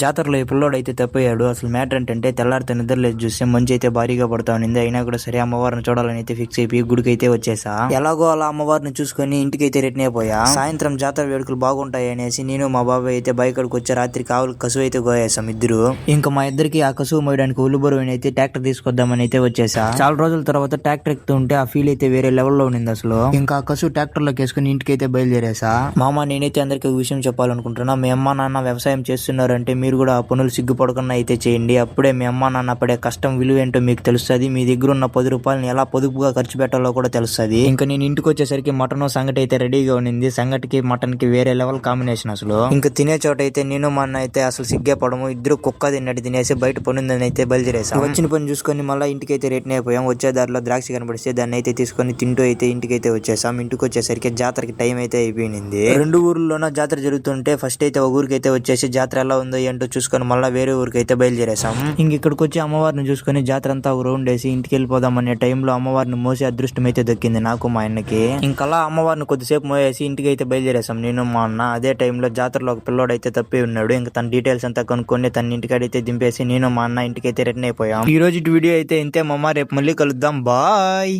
జాతరలో ఈ పిల్లోడైతే తప్పోయాడు. అసలు మ్యాటర్ ఏంటంటే తెల్లారితో నిద్రలేదు చూస్తే మంచి అయితే భారీగా పడతా ఉంది. అయినా కూడా సరే అమ్మవారిని చూడాలని అయితే ఫిక్స్ అయిపోయి గుడికి అయితే వచ్చేసా. ఎలాగో అలా అమ్మవారిని చూసుకొని ఇంటికి అయితే రిటర్న్ అయిపోయా. సాయంత్రం జాతర వేడుకలు బాగుంటాయి అనేసి నేను మా బాబాయ్ అయితే బైకడికి వచ్చి రాత్రి కావులు కసువు అయితే గోయేసాం ఇద్దరు. ఇంకా మా ఇద్దరికి ఆ కసువు మోయడానికి ఉల్లుబరువు అయితే ట్రాక్టర్ తీసుకొద్దామని అయితే వచ్చేసా. చాలా రోజుల తర్వాత ట్రాక్టర్ ఎక్కుతూ ఉంటే ఆ ఫీల్ అయితే వేరే లెవెల్లో ఉండింది అసలు. ఇంకా ఆ కసువు ట్రాక్టర్ లోకి వేసుకుని ఇంటికి అయితే బయలుదేరేసా. మామ నేనైతే అందరికి విషయం చెప్పాలనుకుంటున్నా. మీ అమ్మ నాన్న వ్యవసాయం చేస్తున్నారంటే మీరు కూడా ఆ పనులు సిగ్గుపడకుండా అయితే చేయండి. అప్పుడే మీ అమ్మ నాన్న పడే కష్టం విలువ ఏంటో మీకు తెలుస్తుంది. మీ దగ్గర ఉన్న 10 రూపాయలని ఎలా పొదుపుగా ఖర్చు పెట్టాలో కూడా తెలుస్తుంది. ఇంకా నేను ఇంటికి వచ్చేసరికి మటన్ సంగటి అయితే రెడీగా ఉండింది. సంగటికి మటన్ కి వేరే లెవెల్ కాంబినేషన్ అసలు. ఇంకా తినే చోట అయితే నేను మా అన్న అయితే అసలు సిగ్గే పడము. ఇద్దరు కుక్క తిన్నట్టు తినేసి బయట పనుందని అయితే బయలుదేరేసాం. వచ్చిన పని చూసుకొని మళ్ళీ ఇంటికి అయితే రిటర్న్ అయిపోయాం. వచ్చే దారిలో ద్రాక్ష కనబడిస్తే దాన్ని అయితే తీసుకొని తింటూ అయితే ఇంటికి అయితే వచ్చేసాం. ఇంటికి వచ్చేసరికి జాతరకి టైం అయితే అయిపోయింది. 2 ఊర్లలోన జాతర జరుగుతుంటే ఫస్ట్ అయితే ఒక ఊరికి అయితే వచ్చేసి జాతర ఎలా ఉందో ఏంటో చూసుకొని మళ్ళీ వేరే ఊరికి అయితే బయలుదేరేసాం. ఇంక ఇక్కడికి వచ్చి అమ్మవారిని చూసుకొని జాతర అంతా ఒక రౌండ్ వేసి ఇంటికి వెళ్ళిపోదాం అనే టైంలో అమ్మవారిని మోసే అదృష్టం అయితే దక్కింది నాకు మా అన్నకి. ఇంకలా అమ్మవారిని కొద్దిసేపు మోసేసి ఇంటికి అయితే బయలుదేరేసాం నేను మా అన్న. అదే టైంలో జాతరలో ఒక పిల్లోడు అయితే తప్పి ఉన్నాడు. ఇంకా తన డీటెయిల్స్ అంతా కనుక్కొని తన ఇంటికాడైతే దింపేసి నేను మా అన్న ఇంటికి అయితే రిటర్న్ అయిపోయాం. ఈ రోజు వీడియో అయితే ఇంతే మామ. రేపు మళ్ళీ కలుద్దాం. బాయ్.